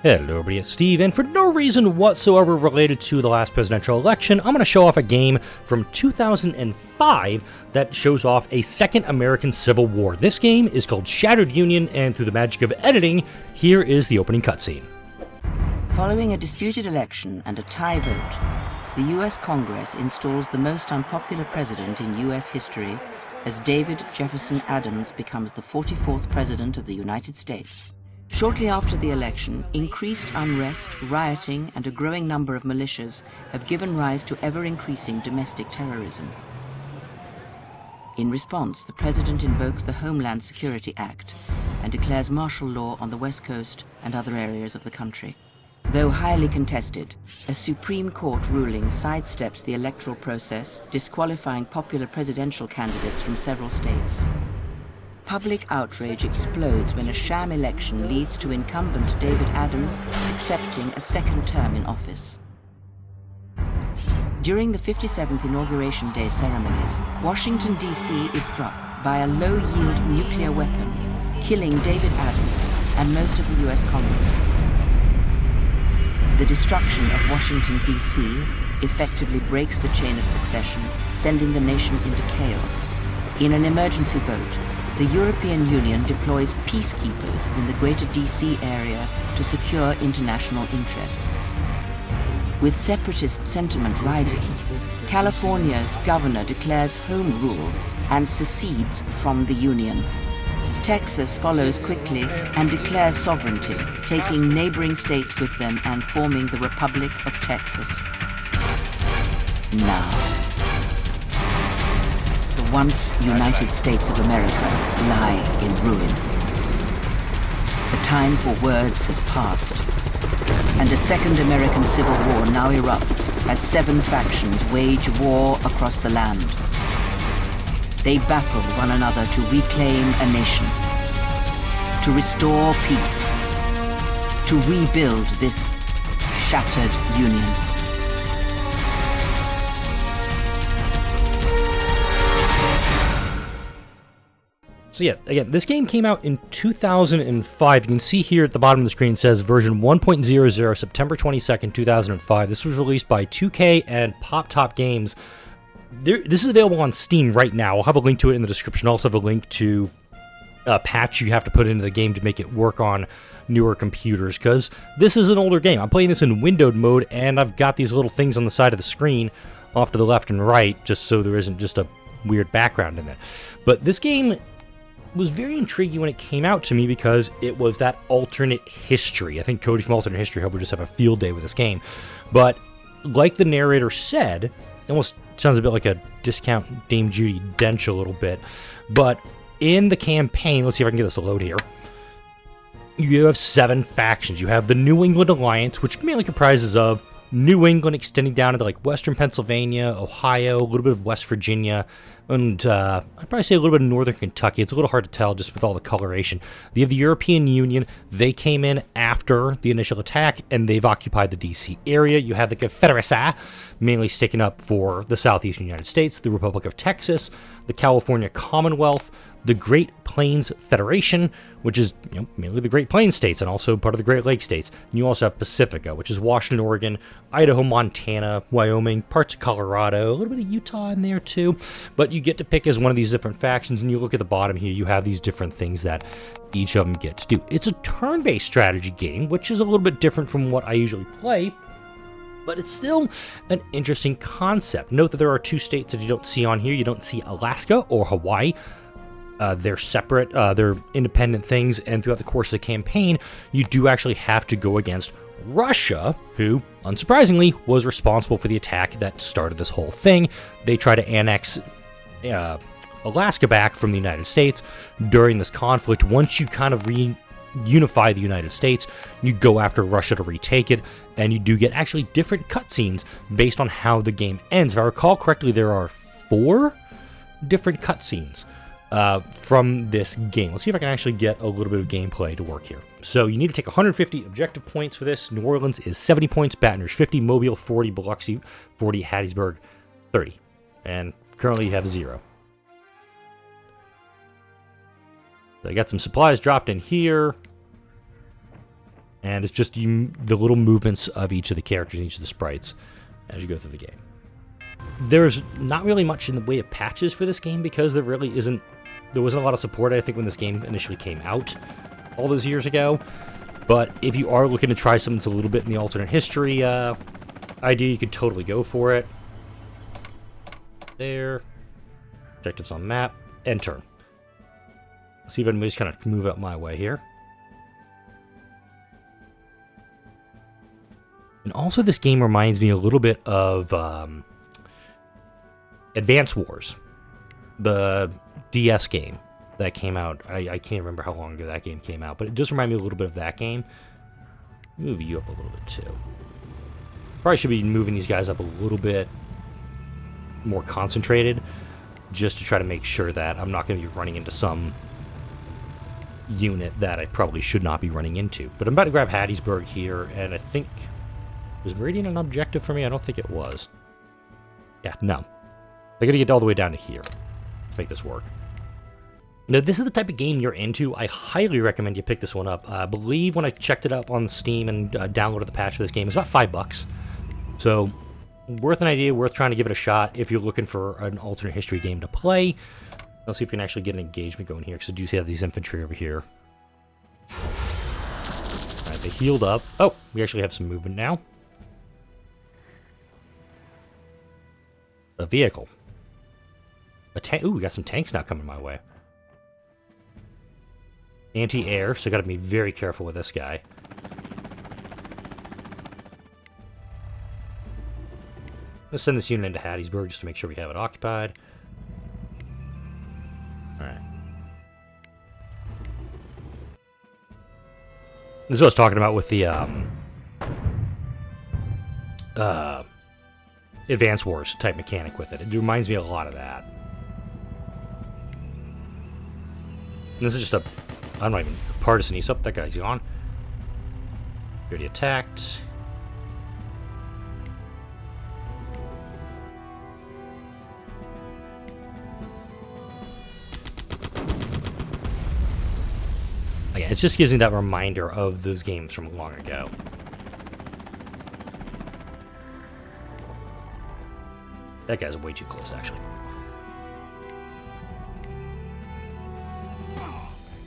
Hello everybody, it's Steve, and for no reason whatsoever related to the last presidential election, I'm going to show off a game from 2005 that shows off a second American Civil War. This game is called Shattered Union, and through the magic of editing, here is the opening cutscene. Following a disputed election and a tie vote, the U.S. Congress installs the most unpopular president in U.S. history as David Jefferson Adams becomes the 44th President of the United States. Shortly after the election, increased unrest, rioting, and a growing number of militias have given rise to ever-increasing domestic terrorism. In response, the president invokes the Homeland Security Act and declares martial law on the West Coast and other areas of the country. Though highly contested, a Supreme Court ruling sidesteps the electoral process, disqualifying popular presidential candidates from several states. Public outrage explodes when a sham election leads to incumbent David Adams accepting a second term in office. During the 57th Inauguration Day ceremonies, Washington, D.C. is struck by a low-yield nuclear weapon, killing David Adams and most of the U.S. Congress. The destruction of Washington, D.C. effectively breaks the chain of succession, sending the nation into chaos. In an emergency vote, the European Union deploys peacekeepers in the greater D.C. area to secure international interests. With separatist sentiment rising, California's governor declares home rule and secedes from the Union. Texas follows quickly and declares sovereignty, taking neighboring states with them and forming the Republic of Texas. Now, once United States of America lie in ruin. The time for words has passed, and a second American Civil War now erupts as 7 factions wage war across the land. They battle one another to reclaim a nation, to restore peace, to rebuild this shattered union. So yeah, again, this game came out in 2005. You can see here at the bottom of the screen it says version 1.00, September 22nd, 2005. This was released by 2K and PopTop Games. This is available on Steam right now. I'll have a link to it in the description. I'll also have a link to a patch you have to put into the game to make it work on newer computers, because this is an older game. I'm playing this in windowed mode, and I've got these little things on the side of the screen off to the left and right, just so there isn't just a weird background in it. But this game was very intriguing when it came out to me because it was that alternate history. I think Cody from Alternate History Hub would just have a field day with this game. But like the narrator said, it almost sounds a bit like a discount Dame Judi Dench a little bit. But in the campaign, let's see if I can get this to load here. You have 7 factions. You have the New England Alliance, which mainly comprises of New England extending down into like western Pennsylvania, Ohio, a little bit of West Virginia, and I'd probably say a little bit of northern Kentucky. It's a little hard to tell just with all the coloration. You have the European Union. They came in after the initial attack, and they've occupied the D.C. area. You have the Confederacy, mainly sticking up for the southeastern United States, the Republic of Texas, the California Commonwealth, the Great Plains Federation, which is mainly the Great Plains states and also part of the Great Lakes states. And you also have Pacifica, which is Washington, Oregon, Idaho, Montana, Wyoming, parts of Colorado, a little bit of Utah in there too. But you get to pick as one of these different factions, and you look at the bottom here, you have these different things that each of them get to do. It's a turn-based strategy game, which is a little bit different from what I usually play, but it's still an interesting concept. Note that there are 2 states that you don't see on here. You don't see Alaska or Hawaii. They're separate, they're independent things, and throughout the course of the campaign, you do actually have to go against Russia, who, unsurprisingly, was responsible for the attack that started this whole thing. They try to annex Alaska back from the United States during this conflict. Once you kind of reunify the United States, you go after Russia to retake it, and you do get actually different cutscenes based on how the game ends. If I recall correctly, there are 4 different cutscenes from this game. Let's see if I can actually get a little bit of gameplay to work here. So you need to take 150 objective points for this. New Orleans is 70 points, Baton Rouge 50, Mobile 40, Biloxi 40, Hattiesburg 30. And currently you have 0. So I got some supplies dropped in here. And it's just the little movements of each of the characters, each of the sprites, as you go through the game. There's not really much in the way of patches for this game because there wasn't a lot of support, I think, when this game initially came out all those years ago. But if you are looking to try something that's a little bit in the alternate history idea, you could totally go for it. There. Objectives on map. End turn. Let's see if I can just kind of move up my way here. And also this game reminds me a little bit of Advance Wars, the DS game that came out. I can't remember how long ago that game came out, but it does remind me a little bit of that game. Move you up a little bit too. Probably should be moving these guys up a little bit more concentrated, just to try to make sure that I'm not going to be running into some unit that I probably should not be running into. But I'm about to grab Hattiesburg here, and I think... Was Meridian an objective for me? I don't think it was. Yeah, no. I gotta get all the way down to here to make this work. Now, this is the type of game you're into. I highly recommend you pick this one up. I believe when I checked it up on Steam and downloaded the patch for this game, it's about $5. So, worth an idea, worth trying to give it a shot if you're looking for an alternate history game to play. Let's see if we can actually get an engagement going here, because I do have these infantry over here. Alright, they healed up. Oh, we actually have some movement now. A vehicle. A tank. Ooh, we got some tanks now coming my way. Anti-air, so I gotta be very careful with this guy. Let's send this unit into Hattiesburg just to make sure we have it occupied. Alright. This is what I was talking about with the Advance Wars type mechanic with it. It reminds me a lot of that. And this is just I'm not even partisan east. Oh, that guy's gone. Already attacked. Again, it just gives me that reminder of those games from long ago. That guy's way too close, actually.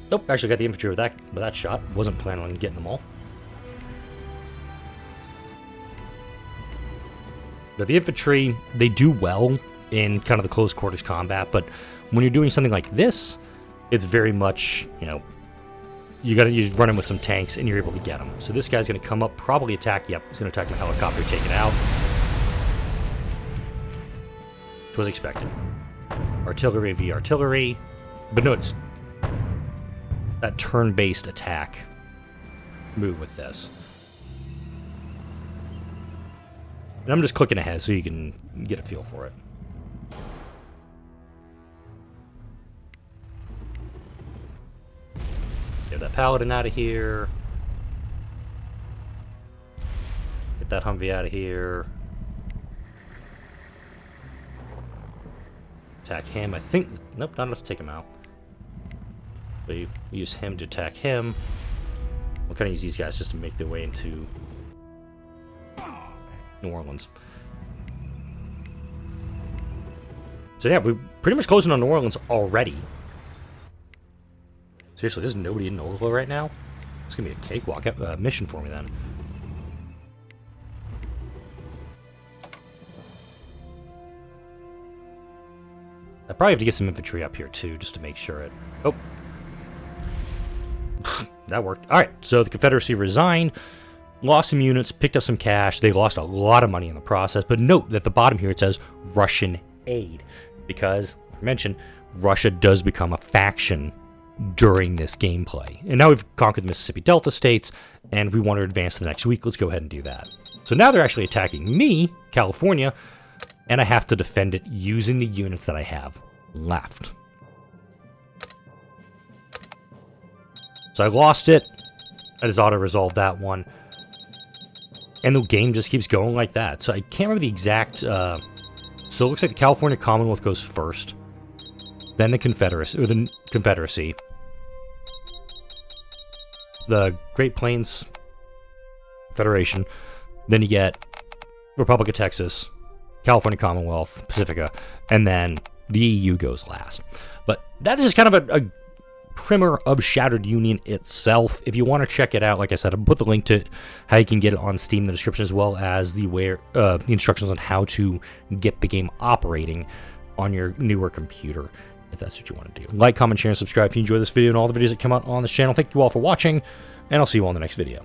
Nope, actually got the infantry with that shot. Wasn't planning on getting them all. But the infantry, they do well in kind of the close quarters combat, but when you're doing something like this, it's very much, you know, you run in with some tanks and you're able to get them. So this guy's going to come up, probably attack. Yep, he's going to attack my helicopter, take it out. It was expected. Artillery v artillery. But no, it's that turn-based attack move with this. And I'm just clicking ahead so you can get a feel for it. Get that paladin out of here. Get that Humvee out of here. Attack him. I think... Nope, not enough to take him out. So you use him to attack him. We'll kind of use these guys just to make their way into New Orleans. So yeah, we're pretty much closing on New Orleans already. Seriously, there's nobody in Nola right now? It's going to be a cakewalk mission for me then. I probably have to get some infantry up here too, just to make sure it... Oh. That worked. Alright, so the Confederacy resigned, lost some units, picked up some cash. They lost a lot of money in the process, but note that at the bottom here it says Russian aid, because, like I mentioned, Russia does become a faction during this gameplay. And now we've conquered the Mississippi Delta states, and if we want to advance to the next week, let's go ahead and do that. So now they're actually attacking me, California, and I have to defend it using the units that I have left. So I lost it. I just auto-resolved that one. And the game just keeps going like that. So I can't remember the exact... so it looks like the California Commonwealth goes first. Then the Confederacy. The Great Plains Federation. Then you get Republic of Texas, California Commonwealth, Pacifica, and then the EU goes last. But that is just kind of a primer of Shattered Union itself. If you want to check it out, like I said, I'll put the link to how you can get it on Steam in the description, as well as the instructions on how to get the game operating on your newer computer, if that's what you want to do. Like, comment, share, and subscribe if you enjoy this video and all the videos that come out on this channel. Thank you all for watching, and I'll see you all in the next video.